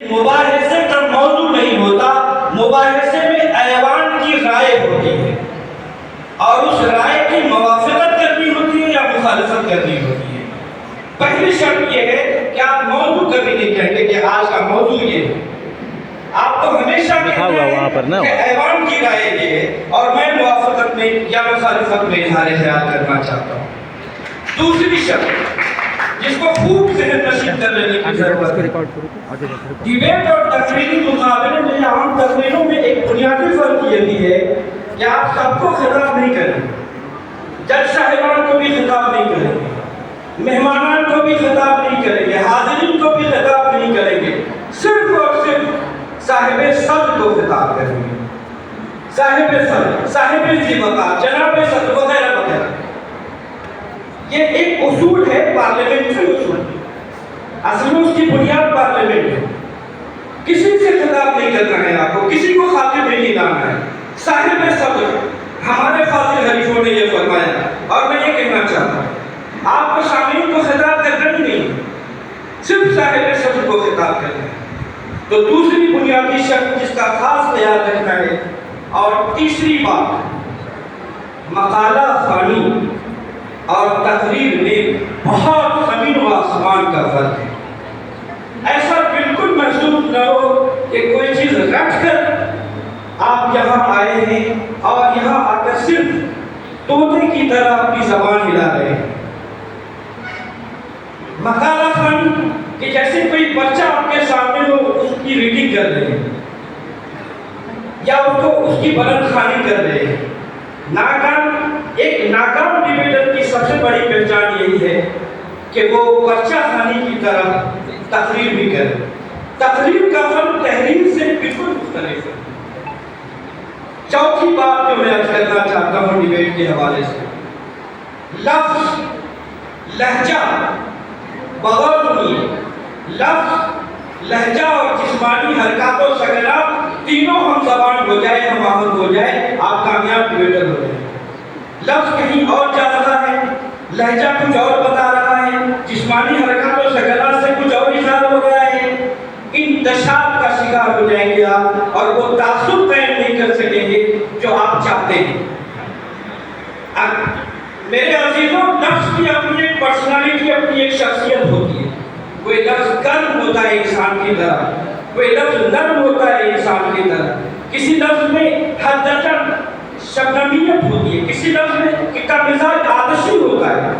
مباحثے کا موضوع نہیں ہوتا، مباحثے میں ایوان کی رائے ہوتی ہے اور اس رائے کی موافقت کرنی ہوتی ہے یا مخالفت کرنی ہوتی ہے۔ پہلی شرط یہ ہے کہ آپ موضوع کبھی نہیں کہیں گے کہ آج کا موضوع یہ ہے، آپ کو ہمیشہ کہنا ہے کہ ایوان کی رائے یہ ہے اور میں موافقت میں یا مخالفت میں اظہار خیال کرنا چاہتا ہوں۔ دوسری شرط جس کو خوب ذہن نشین کر لینے کی ضرورت ہے، ڈیبیٹ اور تقریری مقابلے میں عام تقریروں میں ایک بنیادی فرق یہ بھی ہے کہ آپ سب کو خطاب نہیں کریں گے، جج صاحبان کو بھی خطاب نہیں کریں گے، مہمانان کو بھی خطاب نہیں کریں گے، حاضرین کو بھی خطاب نہیں کریں گے، صرف اور صرف صاحب صدر کو خطاب کریں گے۔ صاحب صدر، صاحب ذی وقار، جناب صدر وغیرہ وغیرہ، یہ ایک اصول ہے، پارلیمنٹری اصول۔ اصل میں اس کی بنیاد پارلیمنٹ ہے۔ کسی سے خطاب نہیں کرنا ہے، آپ کو کسی کو خاطب نہیں لانا ہے۔ صاحب صدر، ہمارے فاضل حریفوں نے یہ فرمایا اور میں یہ کہنا چاہتا ہوں، آپ کو شامعین کو خطاب کرنا ہی نہیں، صرف صاحب صدر کو خطاب کرنا ہے۔ تو دوسری بنیادی شرط جس کا خاص خیال رکھنا ہے، اور تیسری بات، مقالہ خوانی اور تقریر میں بہت زمین و آسمان کا فرق ہے۔ ایسا بالکل محسوس نہ ہو کہ کوئی چیز رٹ کر آپ یہاں آئے ہیں اور یہاں آ کر صرف طوطے کی طرح اپنی زبان ہلا رہے ہیں۔ مقالہ خوانی کہ جیسے کوئی بچہ آپ کے سامنے ہو، اس کی ریڈنگ کر رہے ہیں یا اس کی بلند خوانی کر رہے ہیں۔ ایک ناکام ڈیبیٹر کی سب سے بڑی پہچان یہی ہے کہ وہ بچہ خوانی کی طرح تقریر بھی کرے۔ تقریر کا فن تحریر سے بالکل مختلف ہے۔ چوتھی بات جو میں عرض کرنا چاہتا ہوں ڈیبیٹ کے حوالے سے، لفظ، لہجہ، بغور سنیے، لفظ، لہجہ اور جسمانی حرکات و سکنات تینوں ہم زبان ہو جائے، ہم آہنگ ہو جائے، آپ کامیاب ڈیبیٹر ہو جائیں۔ لفظ کہیں اور جا رہا ہے، لہجہ کچھ اور بتا رہا ہے، جسمانی حرکات و سکنات سے کچھ اور اشارہ ہو رہا ہے، انتشار کا شکار ہو جائیں گے آپ اور وہ تعصب قائم نہیں کر سکیں گے جو آپ چاہتے ہیں۔ میرے عزیزوں، لفظ کی اپنی ایک پرسنالٹی، اپنی ایک شخصیت ہوتی ہے۔ کوئی لفظ گرم ہوتا ہے انسان کی طرح، کوئی لفظ نرم ہوتا ہے انسان کی طرح، کسی لفظ میں حد درجہ شبنمیت ہوتی ہے، کسی لفظ میں کا مزاج آتشی ہوتا ہے،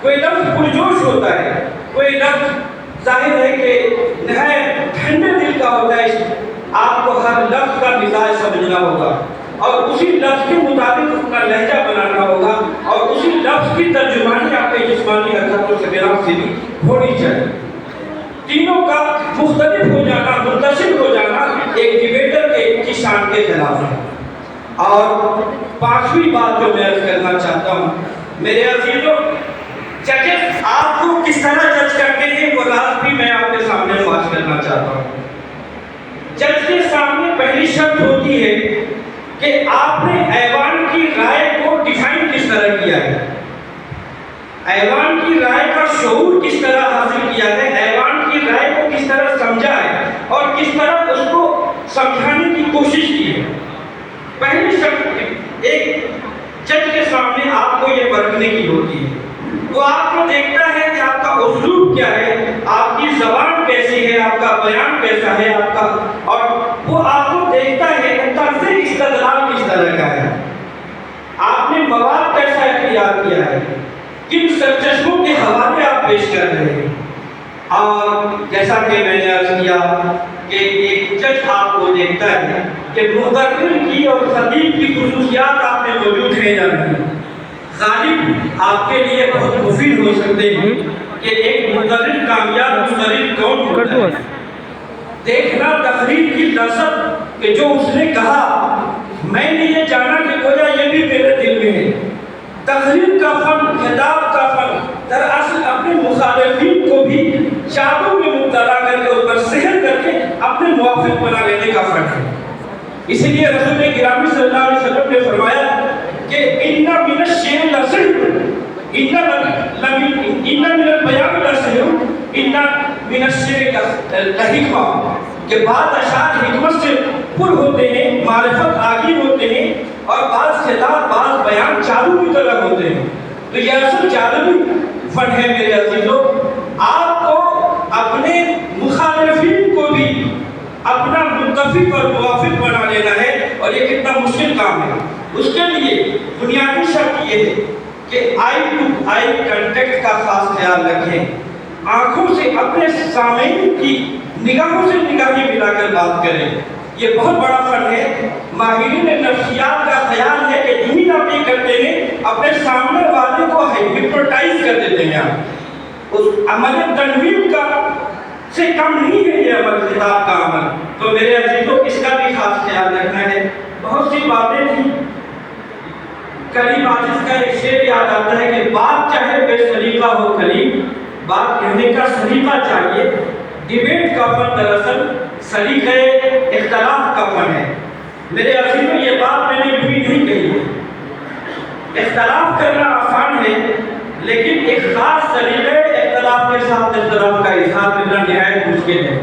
کوئی لفظ پرجوش ہوتا ہے، کوئی لفظ ظاہر ہے کہ نہایت ٹھنڈے دل کا ہوتا ہے۔ آپ کو ہر لفظ کا مزاج سمجھنا ہوگا اور اسی لفظ کے مطابق اپنا لہجہ بنانا ہوگا اور اسی لفظ کی ترجمانی آپ کے جسمانی حرکت و سکنات سے بھی ہونی چاہیے۔ تینوں کا مختلف ہو جانا، منتشر ہو جانا ایک ڈیبیٹر کی شان کے خلاف ہے۔ اور پانچویں بات جو میں عرض کرنا چاہتا ہوں، میرے عزیزوں، ججز آپ کو کس طرح جج کرتے ہیں وہ راز بھی میں آپ کے سامنے فاش کرنا چاہتا ہوں۔ جج کے سامنے پہلی شرط ہوتی ہے کہ آپ نے ایوان کی رائے کو ڈیفائن کس طرح کیا ہے، ایوان کی رائے کا شعور کس طرح حاصل کیا ہے، ایوان کی رائے کو کس طرح سمجھا ہے اور کس طرح اس کو سمجھانے کی کوشش کی ہے۔ پہلی شرط ایک جج کے سامنے آپ کو یہ پرکھنے کی ہوتی ہے، وہ آپ کو دیکھتا ہے کہ آپ کا اسلوب کیا ہے، آپ کی زبان کیسی ہے، آپ کا بیان کیسا ہے، آپ کا، اور وہ آپ کو دیکھتا ہے کہ طرز استدلال کس طرح کا ہے، آپ نے مواد کیسا اختیار کیا ہے، کن سرچشموں کے حوالے آپ پیش کر رہے ہیں۔ اور جیسا کہ میں نے عرض کیا کہ ایک جج آپ کو دیکھتا ہے کہ متقل کی اور خطیب کی خصوصیات آپ میں موجود ہیں یا نہیں۔ غالب آپ کے لیے بہت مفید ہو سکتے ہیں کہ ایک مدرس کامیاب مدرس کون ہوتا ہے۔ دیکھنا تقریر کی لذت کہ جو اس نے کہا میں نے یہ جانا کہ گویا یہ بھی میرے دل میں ہے۔ تقریر کا فن، خطاب کا فن دراصل اپنے مخالفین کو بھی شادوں میں مبتلا کر کے اس پر سحر کر کے اپنے موافق بنا لینے کا فن ہے۔ اسی لیے رسول گرامی صلی اللہ علیہ وسلم نے فرمایا کہ ان من الشعر لسحر، ان من البیان لسحر، ان من الشعر لحکمہ، کہ بعض اشعار حکمت سے پر ہوتے ہیں، معرفت آگی ہوتے ہیں، اور بعض خطاب، بعض بیان جادو کی طرح ہوتے ہیں۔ تو یہ اصل جادوی فن ہے میرے عزیزوں۔ آپ کو اپنے مخالفین کو بھی اپنا متفق اور موافق بنا لینا ہے، اور یہ کتنا مشکل کام ہے۔ اس کے لیے بنیادی شرط یہ ہے کہ آئی ٹو آئی کنٹیکٹ کا خاص خیال رکھیں، آنکھوں سے اپنے سامعین کی نگاہوں سے نگاہیں ملا کر بات کریں۔ یہ بہت بڑا فن ہے۔ ماہرین نفسیات کا خیال ہے کہ جو ہی آپ یہ کرتے ہیں اپنے سامنے والے کو ہپنوٹائز کر دیتے ہیں آپ۔ اس عمل تنویر کا سے کم نہیں ہے یہ عمل، خطاب کا عمل۔ تو میرے عزیزوں اس کا بھی خاص خیال رکھنا ہے۔ بہت سی باتیں تھیں، کریم عاجز کا ایک شعر یاد آتا ہے کہ بات چاہے بے سلیقہ ہو کریم، بات کہنے کا سلیقہ چاہیے۔ ڈیبیٹ کا فن دراصل سلیقہ اختلاف کا فن ہے۔ میرے عزیزوں یہ بات میں نے بھی نہیں کہی ہے، اختلاف کرنا آسان ہے، لیکن ایک خاص سلیقہ اختلاف کے ساتھ اختلاف کا اظہار کرنا نہایت مشکل ہے۔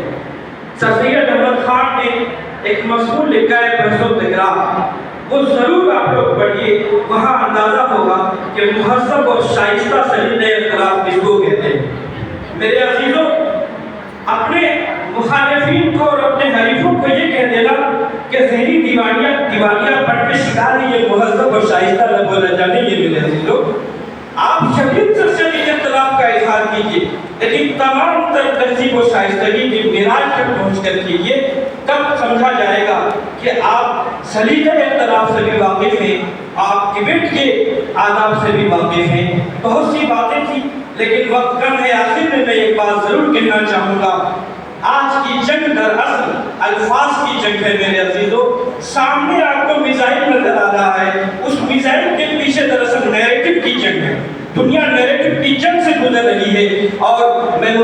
سر سید احمد خان نے ایک مضمون لکھا ہے بحث و تکرار، وہ ضرور آپ لوگ پڑھیے، وہاں اندازہ ہوگا کہ مہذب اور شائستہ سلیقہ اختلاف کس کو کہتے ہیں۔ میرے عزیزوں، اپنے مخالفین کو اور اپنے حریفوں کو یہ کہہ دینا کہ ذہنی دیوالیاں پڑھ کے شکار ہے، یہ مہذب اور شائستہ نہ بولا جانے، یہ میرے عزیزوں آپ شدید سے شدید اختلاف کا اظہار کیجیے، لیکن تمام تر تہذیب و شائستگی کی معراج تک پہنچ کر کیجیے، تب سمجھا جائے گا کہ آپ سلیقہ اختلاف سے بھی واقف ہیں، آپ ڈیبیٹ کے آداب سے بھی واقف ہیں۔ بہت سی باتیں تھیں لیکن وقت کم ہے، آخر میں ایک بات ضرور کہنا چاہوں گا۔ آج کی جنگ دراصل الفاظ کی جنگ ہے میرے عزیزوں۔ سامنے آپ کو میزائل نظر آ رہا ہے، اس میزائل کے پیچھے دراصل نیریٹو کی جنگ ہے۔ دنیا نیریٹو کی جنگ سے گزر رہی ہے، اور میں